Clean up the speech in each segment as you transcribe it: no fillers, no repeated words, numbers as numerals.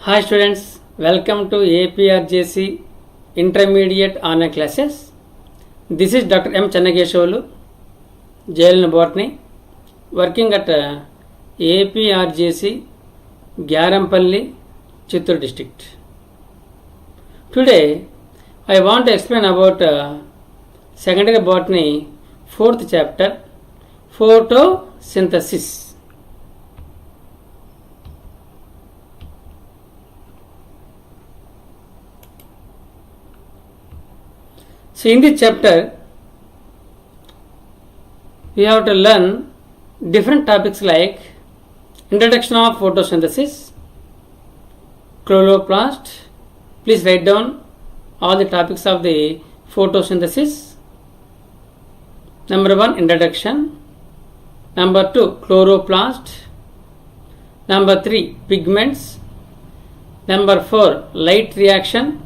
Hi students, welcome to APRJC Intermediate Online Classes. This is Dr. M. Channageshwalu, JL Botany, working at APRJC, Gyarampalli, Chittoor district. Today, I want to explain about secondary botany, 4th chapter, photosynthesis. So in this chapter, we have to learn different topics like introduction of photosynthesis, chloroplast. Please write down all the topics of the photosynthesis. Number 1, introduction. Number 2, chloroplast. Number 3, pigments. Number 4, light reaction.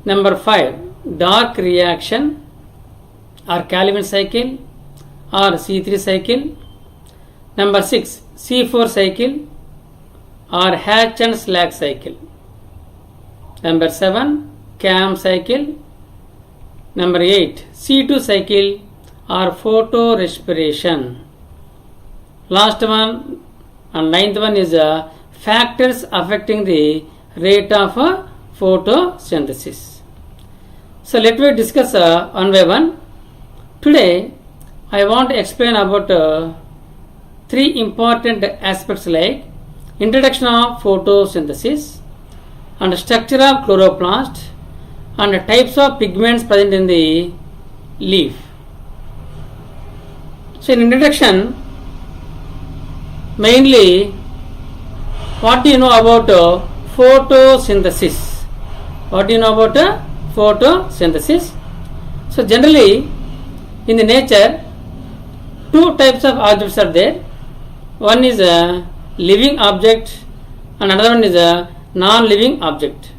Number 5, dark reaction or Calvin cycle or C3 cycle. Number 6, C4 cycle or Hatch and Slack cycle. Number 7, CAM cycle. Number 8, C2 cycle or photorespiration. Last one and 9th one is factors affecting the rate of photosynthesis. So let me discuss one by one. Today I want to explain about 3 important aspects like introduction of photosynthesis and structure of chloroplast and types of pigments present in the leaf. So in introduction, mainly what do you know about photosynthesis? What do you know about photosynthesis? So generally in the nature, 2 types of objects are there. One is a living object and another one is a non-living object.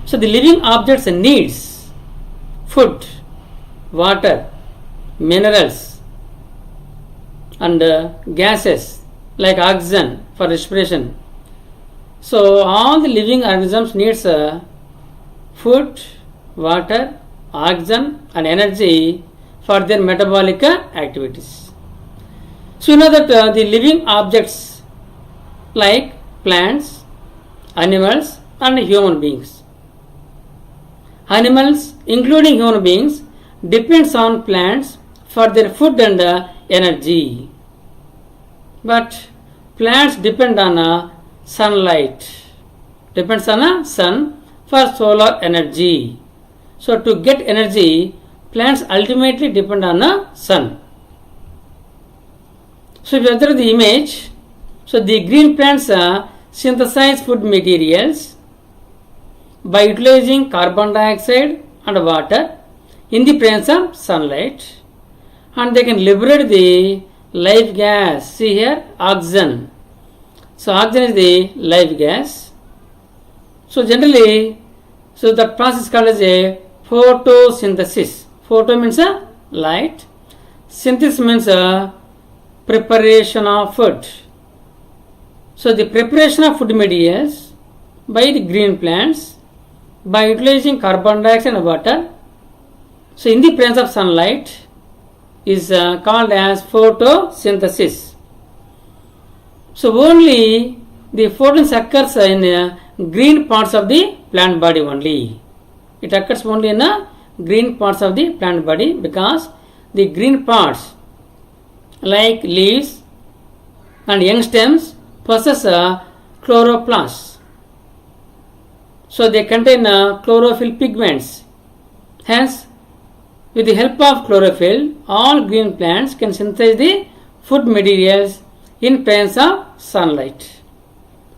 So the living objects needs food, water, minerals and gases like oxygen for respiration. So all the living organisms needs food, water, oxygen and energy for their metabolic activities. So you know that the living objects like plants, animals and human beings. Animals including human beings depends on plants for their food and energy. But plants depend on sunlight, depends on sun for solar energy. So to get energy, plants ultimately depend on the sun. So if you observe the image, so the green plants synthesize food materials by utilizing carbon dioxide and water in the presence of sunlight, and they can liberate the life gas. See here, oxygen. So oxygen is the life gas. So generally, so that process is called as a photosynthesis. Photo means light. Synthesis means preparation of food. So the preparation of food materials by the green plants by utilizing carbon dioxide and water, so in the presence of sunlight, is called as photosynthesis. So only the photosynthesis occurs in green parts of the plant body only. It occurs only in green parts of the plant body because the green parts like leaves and young stems possess chloroplasts. So they contain chlorophyll pigments. Hence, with the help of chlorophyll, all green plants can synthesize the food materials in presence of sunlight.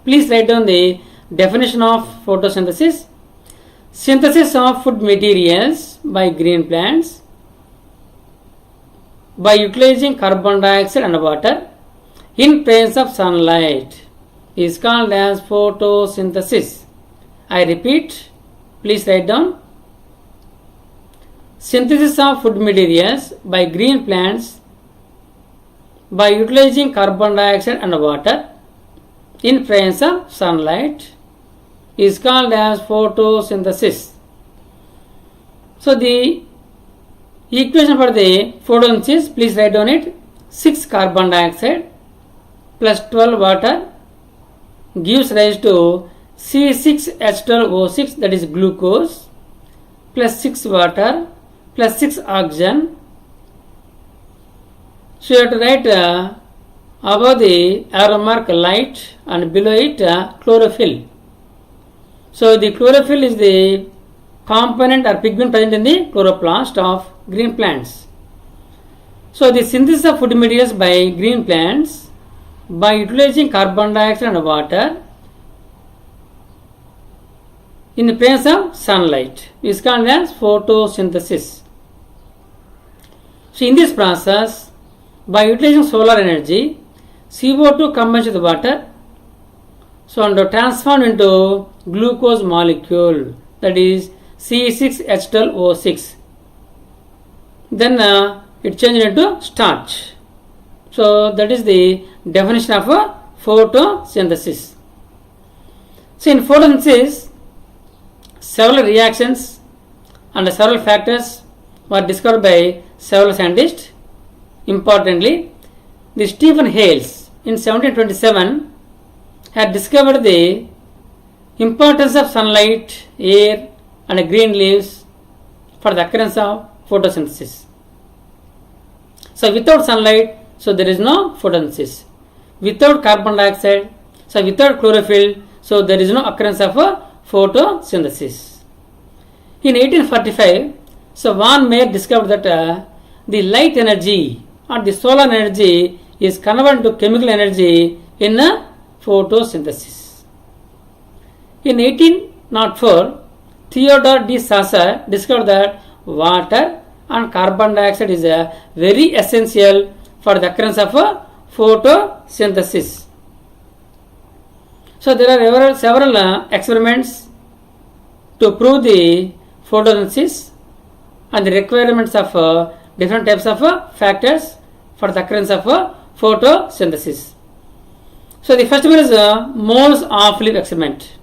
Please write down the definition of photosynthesis. Synthesis of food materials by green plants by utilizing carbon dioxide and water in presence of sunlight is called as photosynthesis. I repeat, please write down. Synthesis of food materials by green plants by utilizing carbon dioxide and water in presence of sunlight is called as photosynthesis. So the equation for the photosynthesis, please write down it. 6 carbon dioxide plus 12 water gives rise to C6H12O6, that is glucose, plus 6 water plus 6 oxygen. So you have to write above the arrow mark light and below it chlorophyll. So the chlorophyll is the component or pigment present in the chloroplast of green plants. So the synthesis of food materials by green plants by utilizing carbon dioxide and water in the presence of sunlight is called as photosynthesis. So in this process, by utilizing solar energy, CO2 combines with water, so and transformed into glucose molecule, that is C6H12O6. Then it changed into starch. So that is the definition of photosynthesis. So in photosynthesis, several reactions and several factors were discovered by several scientists. Importantly, the Stephen Hales in 1727 had discovered the importance of sunlight, air and green leaves for the occurrence of photosynthesis. So without sunlight, so there is no photosynthesis. Without carbon dioxide, so without chlorophyll, so there is no occurrence of photosynthesis. In 1845, so Von Mayer discovered that the light energy or the solar energy is converted to chemical energy in photosynthesis. In 1804, Theodore D. Sasser discovered that water and carbon dioxide is very essential for the occurrence of photosynthesis. So there are several experiments to prove the photosynthesis and the requirements of different types of factors for the occurrence of photosynthesis. So the first one is moles of leaf experiment.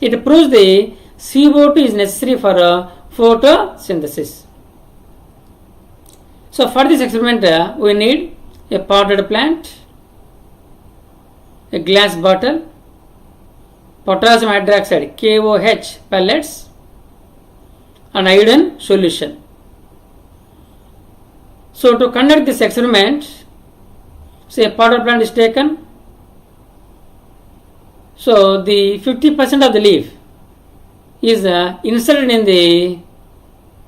It proves the CO2 is necessary for photosynthesis. So for this experiment we need a potted plant, a glass bottle, potassium hydroxide KOH pellets and iodine solution. So to conduct this experiment, say a potted plant is taken. So the 50% of the leaf is inserted in the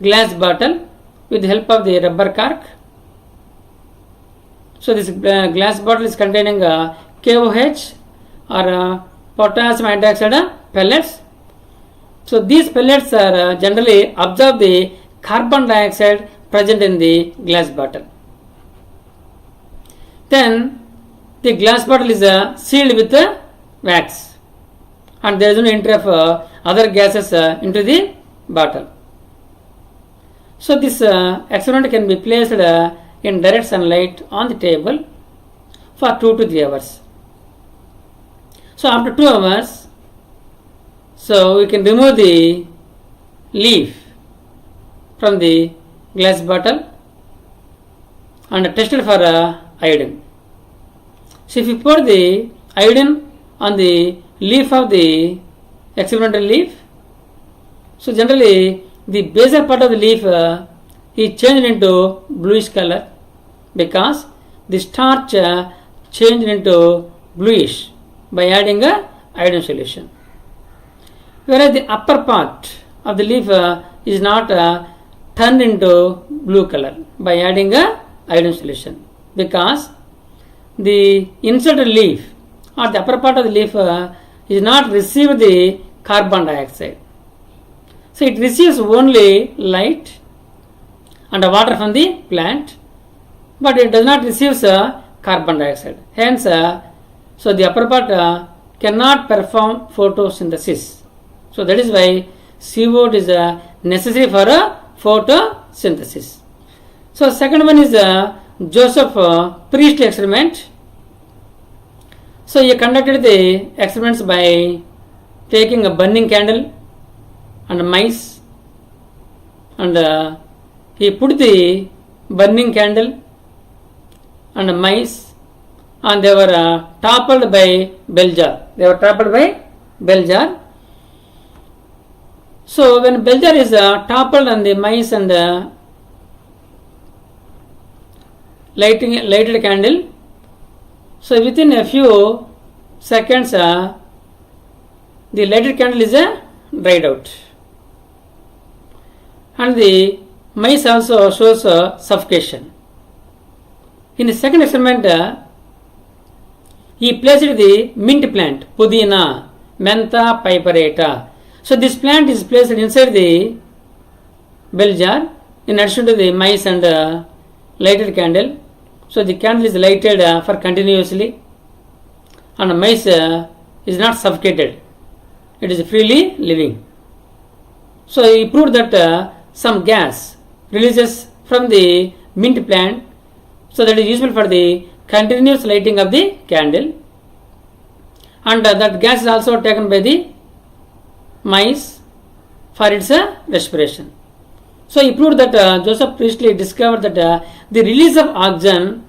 glass bottle with the help of the rubber cork. So this glass bottle is containing KOH or potassium hydroxide pellets. So these pellets are generally absorb the carbon dioxide present in the glass bottle. Then the glass bottle is sealed with wax and there is no entry of other gases into the bottle. So this experiment can be placed in direct sunlight on the table for 2 to 3 hours. So after 2 hours, so we can remove the leaf from the glass bottle and test it for iodine. So if you pour the iodine on the leaf of the experimental leaf, so generally the basal part of the leaf is changed into bluish color because the starch changed into bluish by adding a iodine solution. Whereas the upper part of the leaf is not turned into blue color by adding a iodine solution because the inserted leaf or the upper part of the leaf is not received the carbon dioxide. So it receives only light and water from the plant, but it does not receive carbon dioxide. Hence, so the upper part cannot perform photosynthesis. So that is why CO2 is necessary for photosynthesis. So second one is Joseph Priestley experiment. So he conducted the experiments by taking a burning candle and mice, and he put the burning candle and mice, and they were toppled by bell jar. They were toppled by bell jar. So when bell jar is toppled on the mice and lighted candle, so within a few seconds the lighted candle is dried out, and the mice also shows suffocation. In the second experiment, he placed the mint plant, Pudina, Mentha piperata. So this plant is placed inside the bell jar in addition to the mice and lighted candle. So the candle is lighted for continuously, and the mice is not suffocated. It is freely living. So he proved that some gas releases from the mint plant, so that is useful for the continuous lighting of the candle, and that gas is also taken by the mice for its respiration. So he proved that Joseph Priestley discovered that the release of oxygen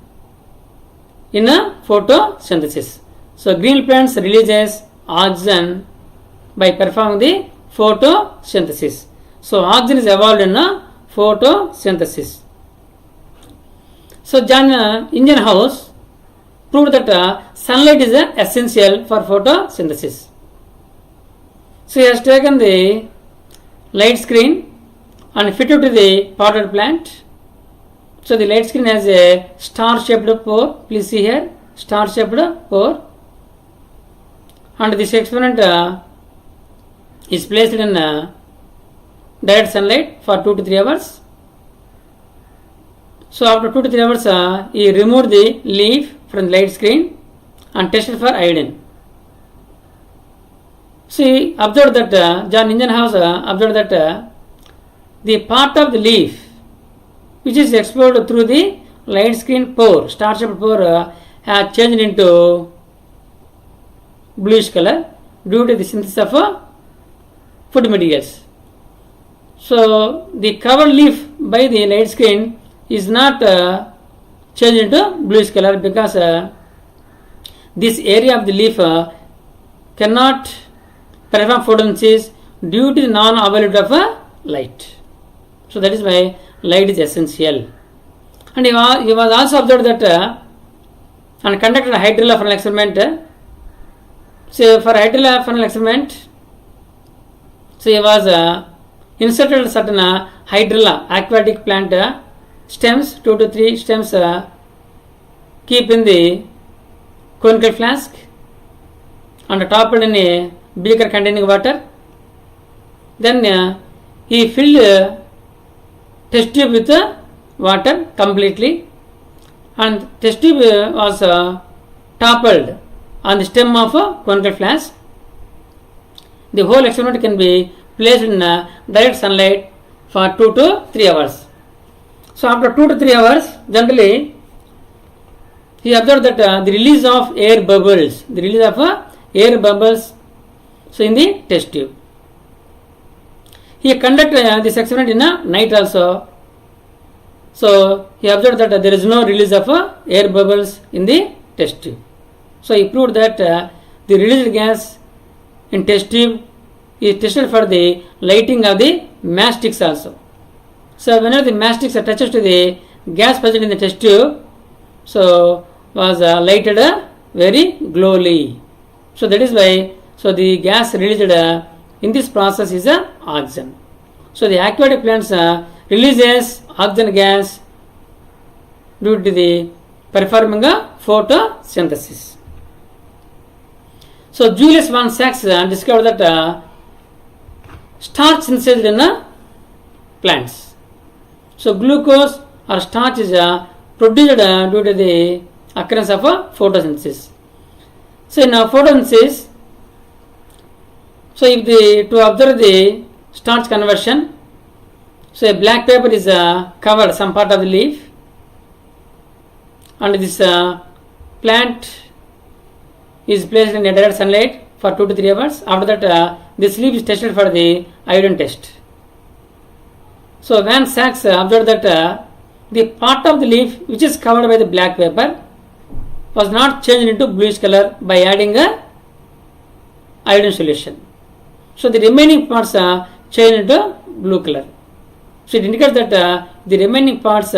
in a photosynthesis. So green plants releases oxygen by performing the photosynthesis. So oxygen is evolved in a photosynthesis. So John Ingenhousz proved that sunlight is essential for photosynthesis. So he has taken the light screen and fitted to the potted plant. So the light screen has a star-shaped pore. Please see here, star-shaped pore. And this experiment is placed in direct sunlight for 2 to 3 hours. So after 2 to 3 hours, he removed the leaf from the light screen and tested for iodine. See, observed that John Ingenhousz observed that the part of the leaf which is exposed through the light screen pore, star-shaped pore, has changed into bluish color due to the synthesis of food materials. So the covered leaf by the light screen is not changed into bluish color because this area of the leaf cannot perform photosynthesis due to the non-availability of light. So that is why light is essential. And he was also observed that and conducted a hydrilla funnel experiment. So for hydrilla funnel experiment, so he was inserted certain hydrilla aquatic plant stems, 2 to 3 stems keep in the conical flask and topped in a beaker containing water. Then he filled test tube with water completely, and test tube was toppled on the stem of a conical flask. The whole experiment can be placed in direct sunlight for 2 to 3 hours. So after 2 to 3 hours, generally he observed that the release of air bubbles, so in the test tube. He conducted this experiment in a night also. So he observed that there is no release of air bubbles in the test tube. So he proved that the released gas in test tube is tested for the lighting of the matchsticks also. So whenever the matchsticks are touched to the gas present in the test tube, so was lighted very glowly. So that is why the gas released in this process is oxygen. So the aquatic plants releases oxygen gas due to the performing photosynthesis. So Julius von Sachs discovered that starch synthesized in plants. So glucose or starch is produced due to the occurrence of photosynthesis. So in photosynthesis, so if to observe the starch conversion, so a black paper is covered some part of the leaf, and this plant is placed in a direct sunlight for 2 to 3 hours. After that, this leaf is tested for the iodine test. So Van Sachs observed that the part of the leaf which is covered by the black paper was not changed into bluish color by adding a iodine solution. So the remaining parts are changed into blue color. So it indicates that the remaining parts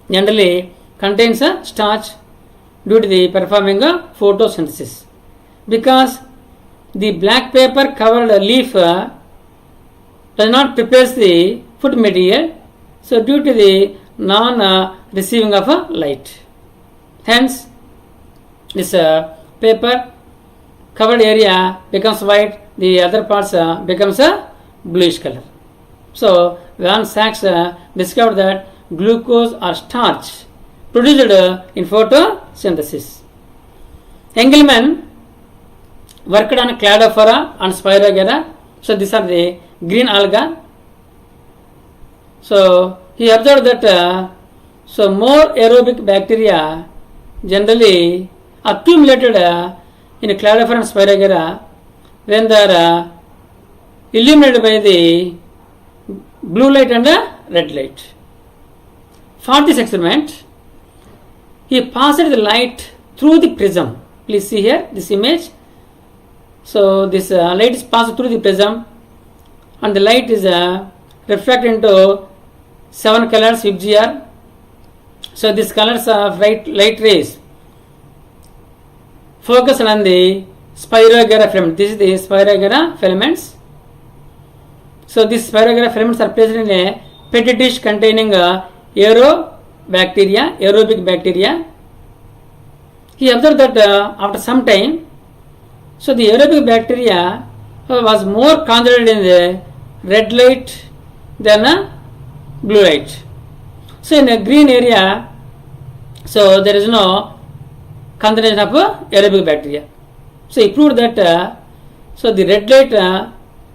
generally contains a starch due to the performing a photosynthesis. Because the black paper covered leaf does not prepare the food material, so due to the non-receiving of light. Hence, this paper covered area becomes white, the other parts becomes a bluish color. So, Van Sachs discovered that glucose or starch produced in photosynthesis. Engelmann worked on Cladophora and Spirogyra. So, these are the green alga. So, he observed that more aerobic bacteria generally accumulated in Cladophora and Spirogyra when they are illuminated by the blue light and red light. For this experiment, he passed the light through the prism. Please see here this image. So this light is passed through the prism and the light is reflected into 7 colors VGR. So these colors of light rays focus on the Spirogyra filament. This is the Spirogyra filaments. So these Spirogyra filaments are placed in a petri dish containing aerobic bacteria. He observed that after some time, so the aerobic bacteria was more concentrated in the red light than blue light. So in a green area, so there is no concentration of aerobic bacteria. So he proved that so the red light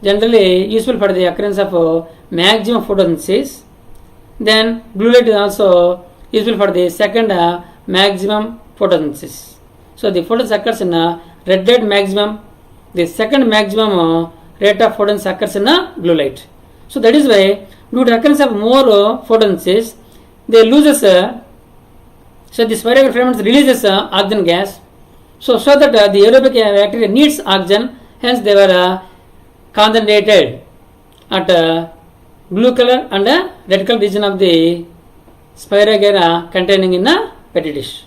generally useful for the occurrence of maximum photosynthesis. Then blue light is also useful for the second maximum photosynthesis. So the photosynthesis occurs in red light maximum. The second maximum rate of photosynthesis occurs in blue light. So that is why due to occurrence of more photosynthesis, they loses. So the Spirogyra filaments releases oxygen gas. So that the aerobic bacteria needs oxygen. Hence they were concentrated at blue color and red color region of the Spirogyra containing in a petri dish.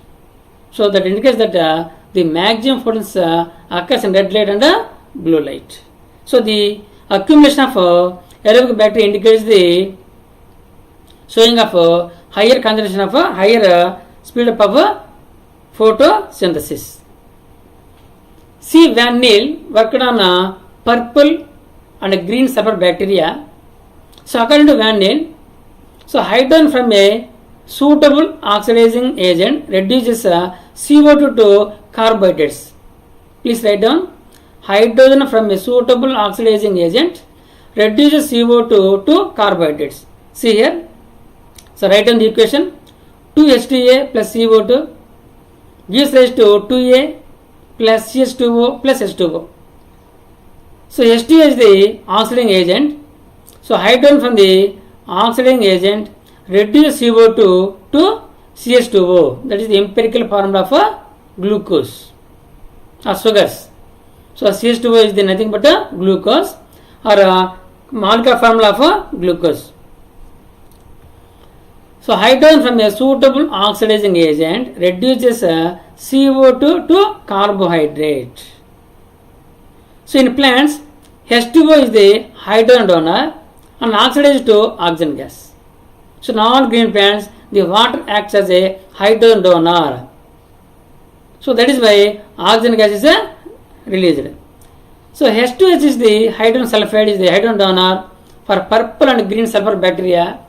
So that indicates that the maximum photosynthesis occurs in red light and blue light. So the accumulation of aerobic bacteria indicates the showing of higher concentration of higher speed up of photosynthesis. C. Van Niel worked on purple and green sulfur bacteria. So according to Van Niel, so hydrogen from a suitable oxidizing agent reduces CO2 to carbohydrates. Please write down, hydrogen from a suitable oxidizing agent reduces CO2 to carbohydrates. See here. So write down the equation. 2H2A plus CO2 gives rise to 2A plus CH2O plus H2O. So H2A is the oxidizing agent. So hydrogen from the oxidizing agent reduces CO2 to CH2O. That is the empirical formula for glucose or sugars. So CH2O is the nothing but a glucose or a molecular formula for glucose. So hydrogen from a suitable oxidizing agent reduces CO2 to carbohydrate. So in plants, H2O is the hydrogen donor and oxidized to oxygen gas. So in all green plants, the water acts as a hydrogen donor. So that is why oxygen gas is released. So H2S is the hydrogen sulfide, is the hydrogen donor for purple and green sulfur bacteria,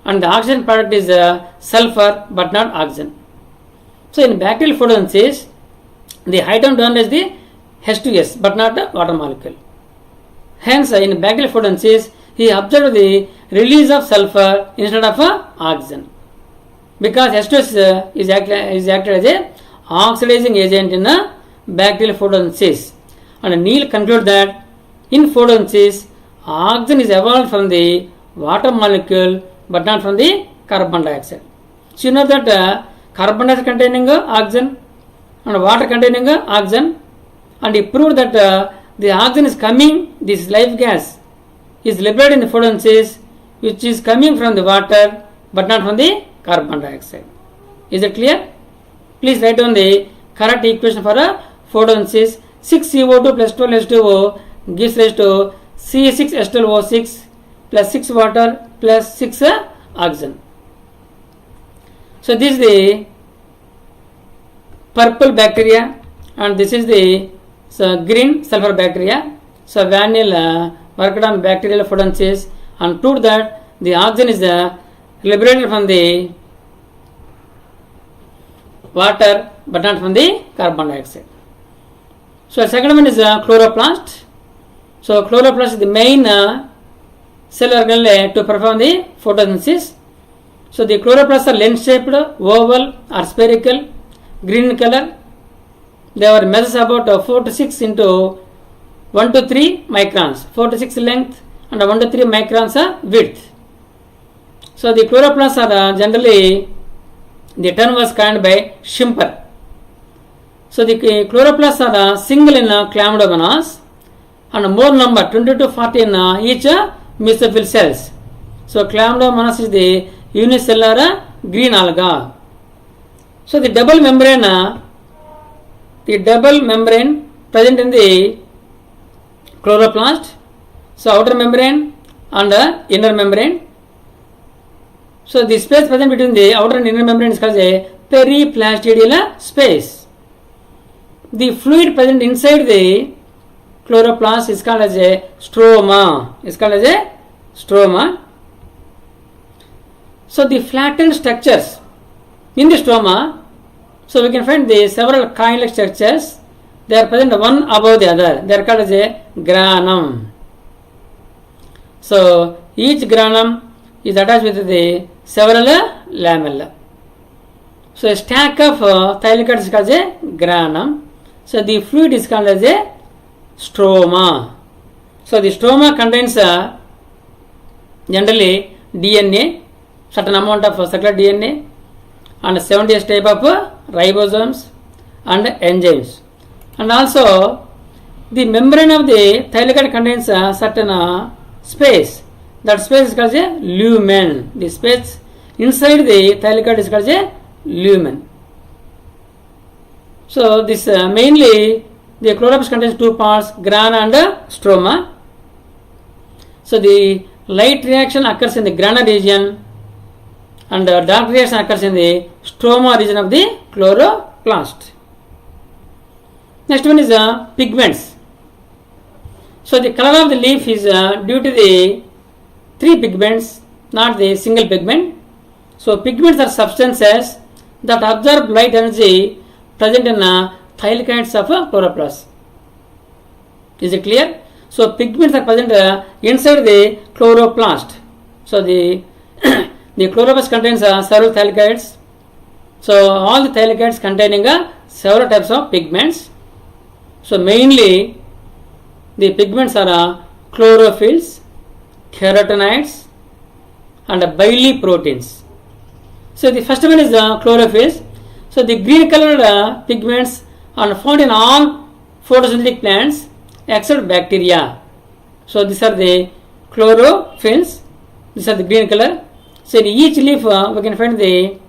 and the oxygen product is sulfur but not oxygen. So in bacterial photosynthesis, the hydrogen donor is the H2S but not the water molecule. Hence in bacterial photosynthesis, he observed the release of sulfur instead of oxygen, because H2S is acted as a oxidizing agent in bacterial photosynthesis. And Neil concluded that in photosynthesis, oxygen is evolved from the water molecule but not from the carbon dioxide. So you know that carbon dioxide containing oxygen and water containing oxygen, and he proved that the oxygen is coming, this life gas is liberated in the photosynthesis, which is coming from the water but not from the carbon dioxide. Is it clear? Please write down the correct equation for photosynthesis. 6CO2 plus 12H2O gives rise to C6H12O6 plus 6 water plus 6 oxygen. So this is the purple bacteria and this is the green sulfur bacteria. So Vanil worked on bacterial photosynthesis and proved that the oxygen is liberated from the water but not from the carbon dioxide. So second one is chloroplast. So chloroplast is the main cell organelle to perform the photosynthesis. So the chloroplasts are lens-shaped, oval or spherical, green in color. They are measures about 4 to 6 into 1 to 3 microns, 4 to 6 length and 1 to 3 microns width. So the chloroplasts are generally, the term was coined by Schimper. So the chloroplasts are single in chlamydomonas and more number 20 to 40 in each mesophyll cells. So chlamydomonas is the unicellular green alga. So the double membrane present in the chloroplast. So outer membrane and inner membrane. So the space present between the outer and inner membrane is called a periplastidial space. The fluid present inside the chloroplast is called as a stroma. So the flattened structures in the stroma, so we can find the several coin-like structures. They are present one above the other. They are called as a granum. So each granum is attached with the several lamella. So a stack of thylakoids is called as a granum. So the fluid is called as a stroma. So the stroma contains generally DNA, certain amount of circular DNA and 70 type of ribosomes and enzymes. And also the membrane of the thylakoid contains a certain space. That space is called a lumen. The space inside the thylakoid is called a lumen. So this mainly the chloroplast contains two parts, grana and stroma. So the light reaction occurs in the grana region and dark reaction occurs in the stroma region of the chloroplast. Next one is pigments. So the color of the leaf is due to the three pigments, not the single pigment. So pigments are substances that absorb light energy present in thylakoids of chloroplast. Is it clear? So pigments are present inside the chloroplast. So the the chloroplast contains several thylakoids. So all the thylakoids containing several types of pigments. So mainly the pigments are chlorophylls, carotenoids and biliproteins. So the first one is chlorophylls. So the green colored pigments are found in all photosynthetic plants except bacteria. So these are the chlorophylls. These are the green color. So in each leaf we can find the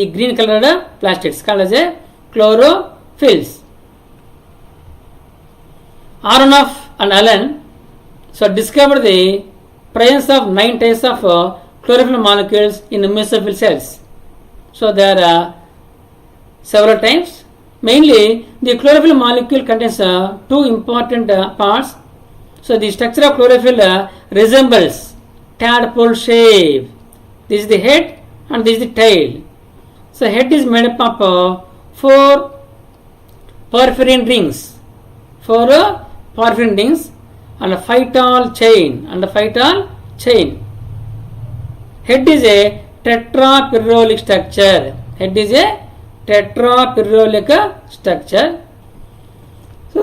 green colored plastids called as a chlorophylls. Aronoff and Allen discovered the presence of 9 types of chlorophyll molecules in the mesophyll cells. So there are several types. Mainly the chlorophyll molecule contains two important parts. So the structure of chlorophyll resembles tadpole shape. This is the head and this is the tail. So head is made up of 4 porphyrin rings. 4 porphyrin rings and a phytol chain. Head is a tetrapyrrolic structure.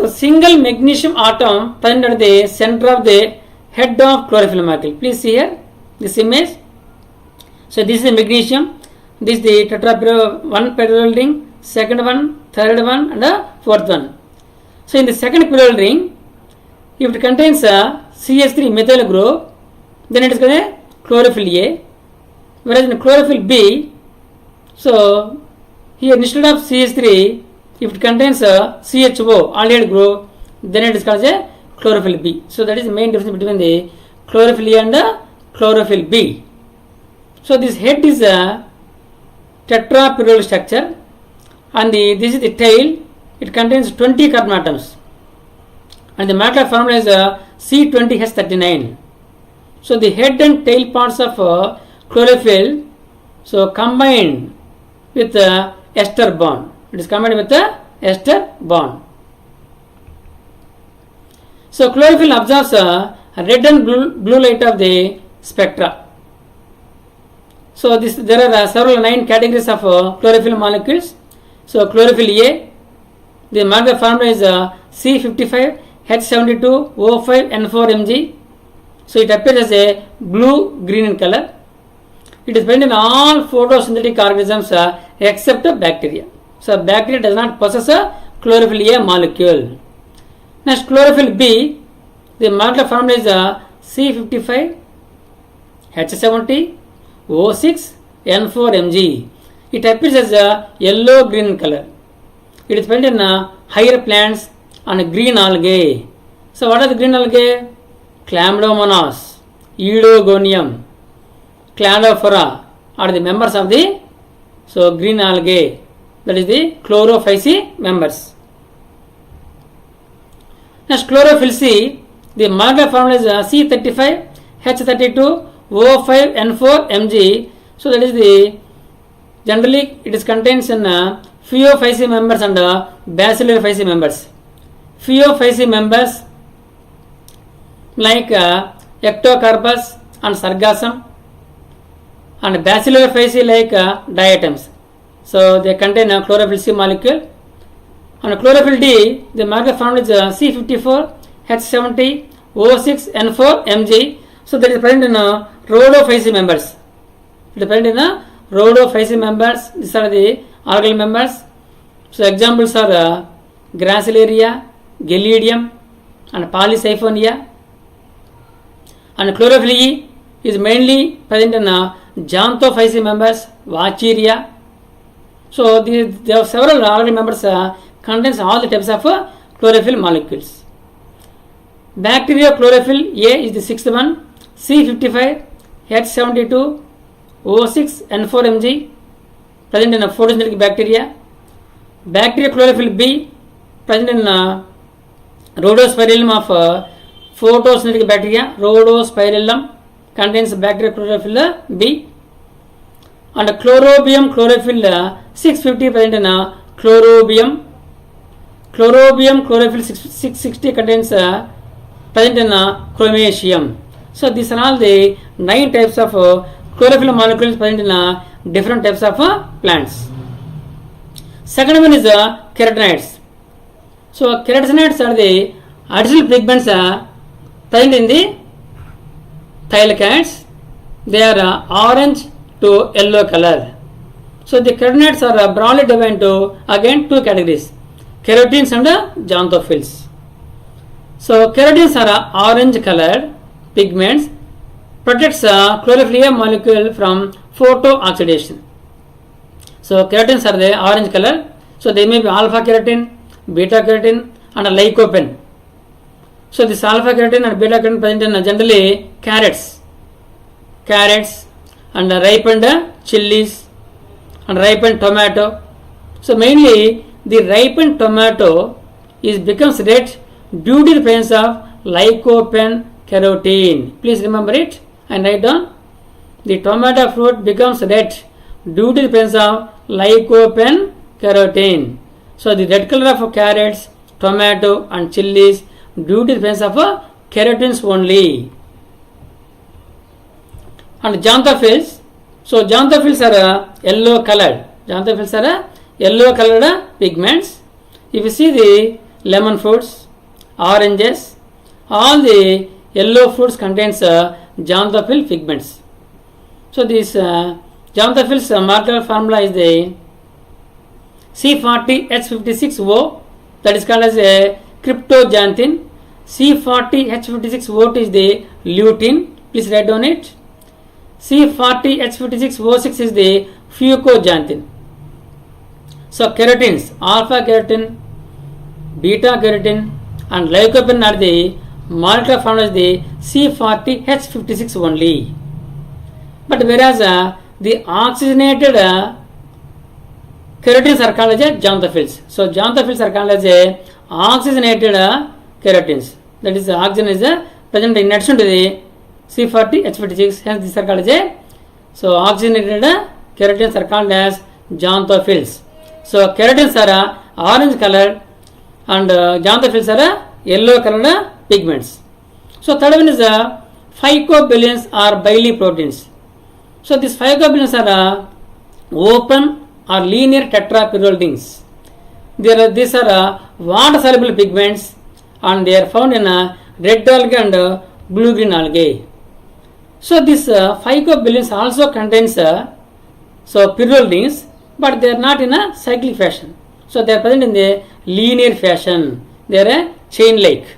single magnesium atom present at the center of the head of chlorophyll molecule. Please see here this image. So this is magnesium. This is the one petroleum ring, second one, third one, and the fourth one. So in the second petroleum ring, if it contains a CH3 methyl group, then it is called a chlorophyll A. Whereas in chlorophyll B, so here instead of CH3, if it contains a CHO aldehyde group, then it is called a chlorophyll B. So that is the main difference between the chlorophyll A and the chlorophyll B. So this head is a tetrapyrrole structure, and this is the tail. It contains 20 carbon atoms, and the molecular formula is C20H39. So the head and tail parts of chlorophyll so combined with ester bond. It is combined with the ester bond. So chlorophyll absorbs red and blue light of the spectra. So there are several 9 categories of chlorophyll molecules. So chlorophyll A, the molecular formula is C55H72O5N4Mg. So it appears as a blue green in color. It is present in all photosynthetic organisms except bacteria. So bacteria does not possess a chlorophyll A molecule. Next, chlorophyll B, the molecular formula is C55H70O6N4Mg. It appears as a yellow green in color. It is present in higher plants and green algae. So what are the green algae? Chlamydomonas, Eudogonium, Cladophora are the members of the green algae, that is the chlorophyceae members. Next, chlorophyll C, the molecular formula is C35H32O5N4Mg. So that is the generally it is contains in Phaeophyceae members and bacillary phyceae members. Phaeophyceae members like Ectocarpus and Sargassum, and bacillary phyceae like diatoms. So they contain a chlorophyll C molecule. And chlorophyll D, the molecular formula is C54H70O6N4Mg. So that is present in rhodophyceae members. It is present in rhodophyceae members. These are the algal members. So examples are Gracilaria, Gelidium, and Polysiphonia. And chlorophyll E is mainly present in Xanthophyceae members, Vacheria. So there are several algal members contains all the types of chlorophyll molecules. Bacteria chlorophyll A is the sixth one, C55H72O6N4Mg, present in photosynthetic bacteria. Bacteria chlorophyll B present in Rhodospirillum of photosynthetic bacteria. Rhodospirillum contains bacteria chlorophyll B. And chlorobium chlorophyll 650 present in chlorobium. Chlorobium chlorophyll 660 contains present in chromatium. So these are all the 9 types of chlorophyll molecules present in different types of plants. Second one is keratinoids. So keratinoids are the additional pigments present in the thylakoids. They are orange to yellow color. So the keratinoids are broadly divided into again 2 categories, keratins and xanthophylls. So keratins are orange colored pigments, protects chlorophyll A molecule from photooxidation. So keratins are the orange color. So they may be alpha keratin, beta keratin, and lycopene. So this alpha keratin and beta keratin present in generally carrots, and ripened chilies and ripened tomato. So mainly the ripened tomato becomes red due to the presence of lycopene carotene. Please remember it and write down. The tomato fruit becomes red due to the presence of lycopene carotene. So the red color of carrots, tomato and chilies due to the presence of keratins only. And xanthophylls. So xanthophylls are yellow colored. Xanthophylls are yellow colored pigments. If you see the lemon fruits, oranges, all the yellow fruits contains xanthophyll pigments. So this xanthophylls molecular formula is the C40H56O, that is called as a cryptoxanthin. C40H56O2 is the lutein, please write down it. C40H56O6 is the fucoxanthin. So keratins, alpha keratin, beta keratin and lycopene are the molecular formula is the C40H56 only. But whereas the oxygenated keratins are called as xanthophylls. So xanthophylls are called as oxygenated keratins. That is, oxygen is present in addition to the C40H56. Hence these are called as so oxygenated keratins are called as xanthophylls. So keratins are orange colored and xanthophylls are yellow colored pigments. So third one is phycobilins or bile proteins. So these phycobilins are open or linear tetrapyrrolidines. These are water soluble pigments and they are found in red algae and blue green algae. So this phycobilins also contains pyrrolidines, but they are not in a cyclic fashion. So they are present in the linear fashion. They are a chain like.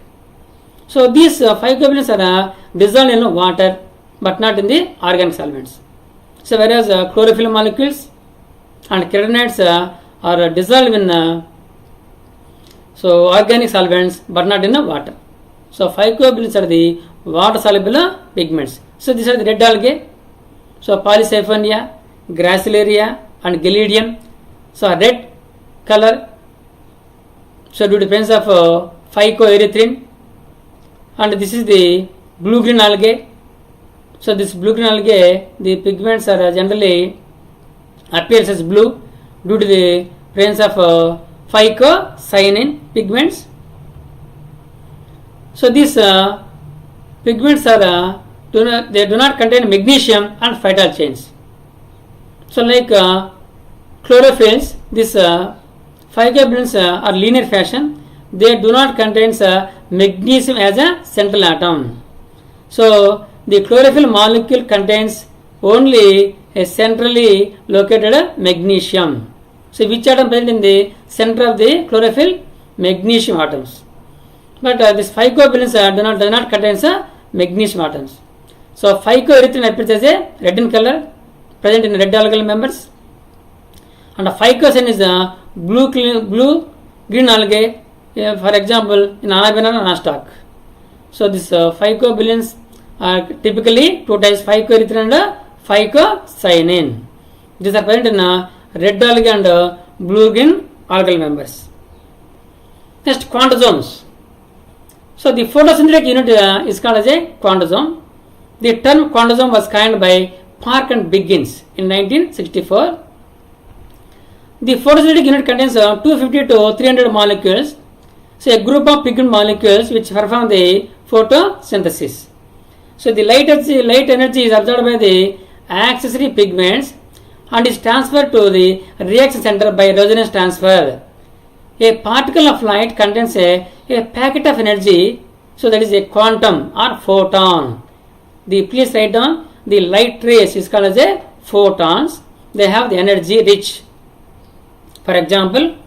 So these phycobilins are dissolved in water but not in the organic solvents. So whereas chlorophyll molecules and keratinoids are dissolved in organic solvents but not in water. So phycobilins are the water soluble pigments. So these are the red algae. So Polysiphonia, Gracilaria and Gelidium. So red color. So due to presence of phycoerythrin. And this is the blue green algae. So this blue green algae, the pigments are generally appears as blue due to the presence of phycocyanin pigments. So these pigments are they do not contain magnesium and phytyl chains. So like chlorophylls, these phycobilins are linear fashion. They do not contain magnesium as a central atom. So the chlorophyll molecule contains only a centrally located magnesium. So which atom present in the center of the chlorophyll? Magnesium atoms. But this phycobilins does not contain magnesium atoms. So phycoerythrin appears as a red in color, present in red algal members, and phycocyanin is blue green algae, for example in anabanana and nostoc. So this phycobilins are typically two types, phycoerythrin and phycocyanin. These are present in red algae and blue green algal members. Next, quantosomes. So the photosynthetic unit is called as a quantosome. The term quantosome was coined by Park and Biggins in 1964. The photosynthetic unit contains 250 to 300 molecules. So a group of pigment molecules which perform the photosynthesis. So the light energy is absorbed by the accessory pigments and is transferred to the reaction center by resonance transfer. A particle of light contains a packet of energy, so that is a quantum or photon. Please write down the light rays is called as a photons. They have the energy rich. For example,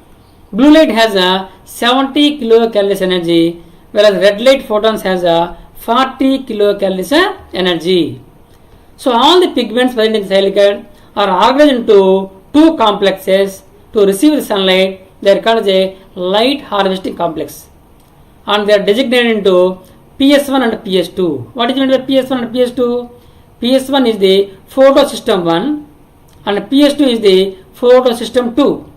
blue light has a 70 kilocalories energy, whereas red light photons has a 40 kilocalories energy. So all the pigments present in the silicate are organized into two complexes to receive the sunlight. They are called as a light harvesting complex, and they are designated into PS1 and PS2. What is meant by PS1 and PS2? PS1 is the photosystem 1 and PS2 is the photosystem 2.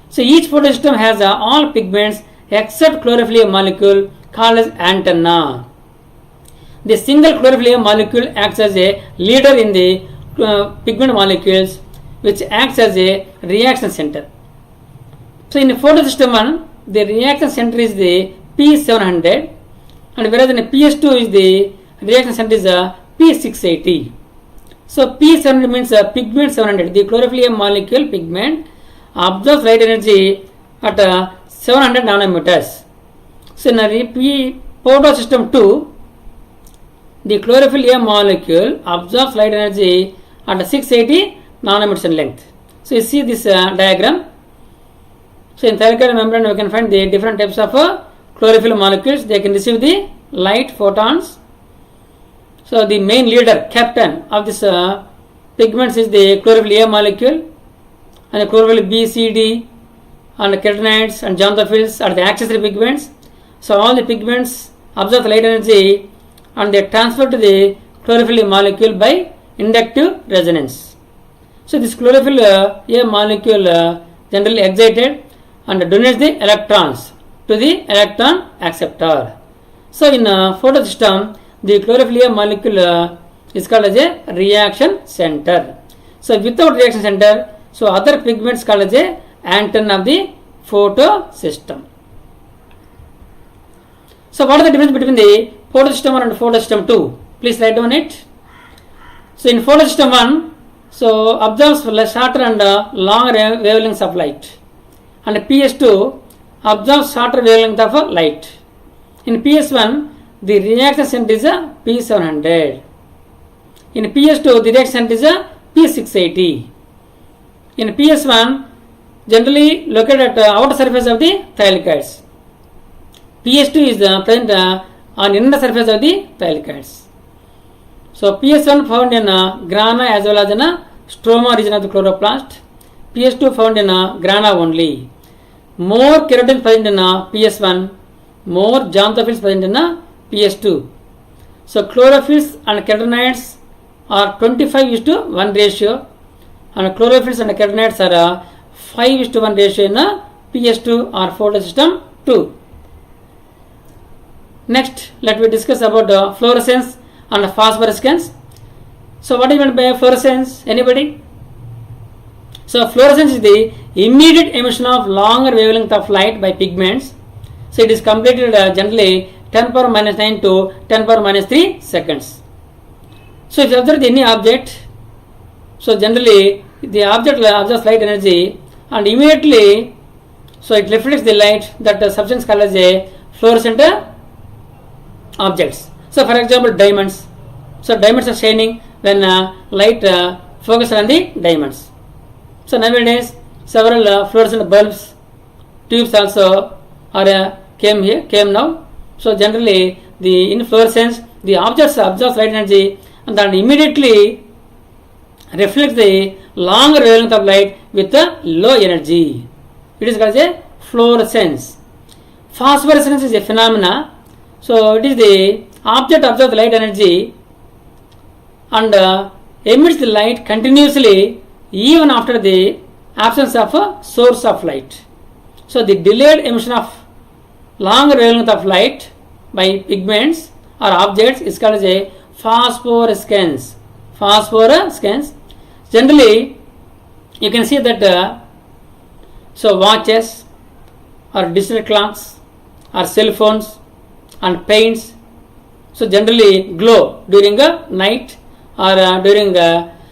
So each photosystem has all pigments except chlorophyll molecule called as antenna. The single chlorophyll molecule acts as a leader in the pigment molecules, which acts as a reaction center. So in photosystem 1, the reaction center is the P700, and whereas in PS2 is the reaction center is P680. So P700 means pigment 700. The chlorophyll molecule pigment absorbs light energy at 700 nanometers. So in a photosystem 2, the chlorophyll A molecule absorbs light energy at 680 nanometers in length. So you see this diagram. So in thallic membrane we can find the different types of chlorophyll molecules. They can receive the light photons. So the main leader, captain of this pigments is the chlorophyll A molecule, and the chlorophyll B, C, D and carotenoids and xanthophylls are the accessory pigments. So all the pigments absorb the light energy and they transfer to the chlorophyll A molecule by inductive resonance. So this chlorophyll A molecule generally excited and donates the electrons to the electron acceptor. So in photosystem, the chlorophyll A molecule is called as a reaction center. So without reaction center, so other pigments called as a antenna of the photosystem. So what is the difference between the photosystem 1 and photosystem 2? Please write down it. So in photosystem 1, so absorbs shorter and longer wavelengths of light, and PS2 absorbs shorter wavelength of light. In PS1, the reaction center is a P700. In PS2, the reaction center is a P680. In PS1, generally located at the outer surface of the thylakoids. PS2 is present on inner surface of the thylakoids. So PS1 found in grana as well as in stroma region of the chloroplast. PS2 found in grana only. More keratin present in PS1, more xanthophylls present in PS2. So chlorophylls and carotenoids are 25:1 ratio, and chlorophylls and carotenoids are 5:1 ratio in PS2 or photosystem 2. Next, let me discuss about fluorescence and phosphorescence. So what do you mean by fluorescence? Anybody? So fluorescence is the immediate emission of longer wavelength of light by pigments. So it is completed generally 10 power minus 9 to 10 power minus 3 seconds. So if you observe any object, so generally the object absorbs light energy and immediately so it reflects the light, that substance called as a fluorescent objects. So for example diamonds. So diamonds are shining when light focuses on the diamonds. So nowadays several fluorescent bulbs, tubes also are came now. So generally in fluorescence the objects absorb light energy and then immediately reflects the longer wavelength of light with a low energy. It is called a fluorescence. Phosphorescence is a phenomena. So it is the object absorbs the light energy and emits the light continuously even after the absence of a source of light. So the delayed emission of longer wavelength of light by pigments or objects is called as a phosphorescence. Phosphorescence. Generally, you can see that so watches or digital clocks or cell phones and paints, so generally glow during a night or during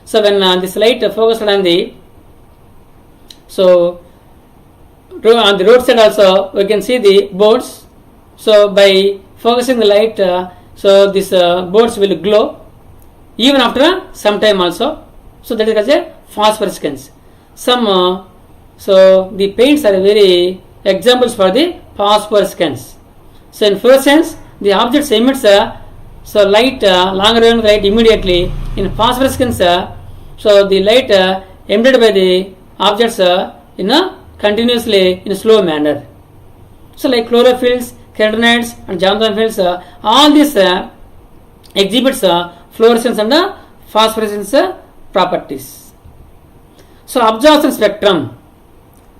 so when this light focused on the so on the roadside also we can see the boards. So by focusing the light, so these boards will glow even after some time also. So that is called a phosphorescence. Some so the paints are very examples for the phosphorescence. So in fluorescence, the objects emits so light, longer wavelength light immediately. In phosphorescence, so the light emitted by the objects in a continuously in a slow manner. So like chlorophylls, carotenoids and xanthophylls, all these exhibits fluorescence and phosphorescence properties. So absorption spectrum.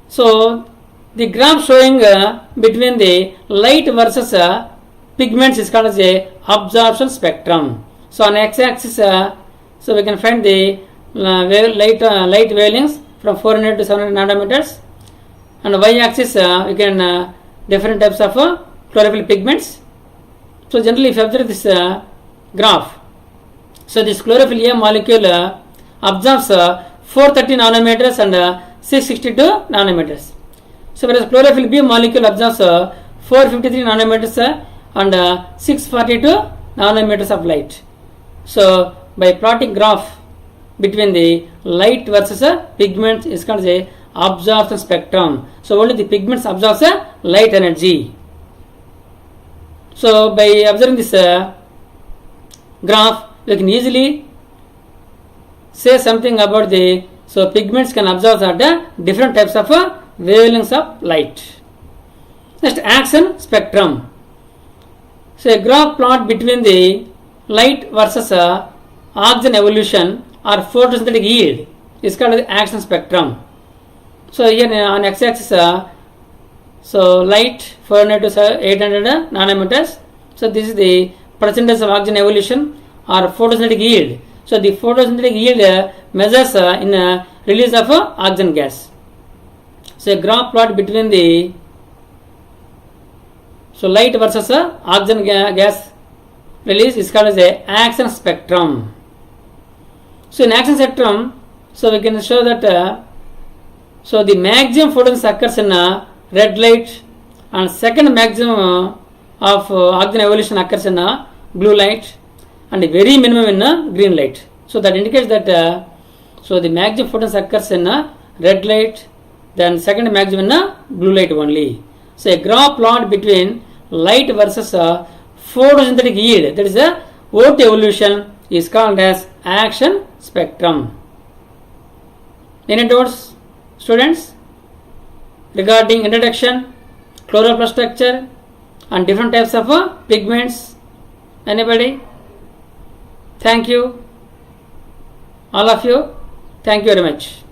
So the graph showing between the light versus pigments is called as a absorption spectrum. So on x-axis, so we can find the light wavelengths from 400 to 700 nanometers, and y-axis we can different types of chlorophyll pigments. So generally, if you observe this graph, so this chlorophyll A molecule absorbs 430 nanometers and 662 nanometers. So whereas chlorophyll B molecule absorbs 453 nanometers and 642 nanometers of light. So by plotting graph between the light versus pigments is called as absorption spectrum. So only the pigments absorbs light energy. So by observing this graph, we can easily say something about the, so pigments can absorb at different types of wavelengths of light. Next, action spectrum. So a graph plot between the light versus oxygen evolution or photosynthetic yield is called the action spectrum. So here on x-axis, so light 400 to 800 nanometers. So this is the percentage of oxygen evolution or photosynthetic yield. So the photosynthetic yield measures in release of oxygen gas. So a graph plot between the, so light versus oxygen gas release is called as a action spectrum. So in action spectrum, so we can show that so the maximum photons occurs in red light and second maximum of oxygen evolution occurs in blue light and very minimum in green light. So that indicates that so the maximum photons occurs in red light, then second maximum in blue light only. So a graph plot between light versus photosynthetic yield, that is a O2 evolution, is called as action spectrum. Any doubts, students, regarding introduction, chloroplast structure and different types of pigments? Anybody? Thank you, all of you. Thank you very much.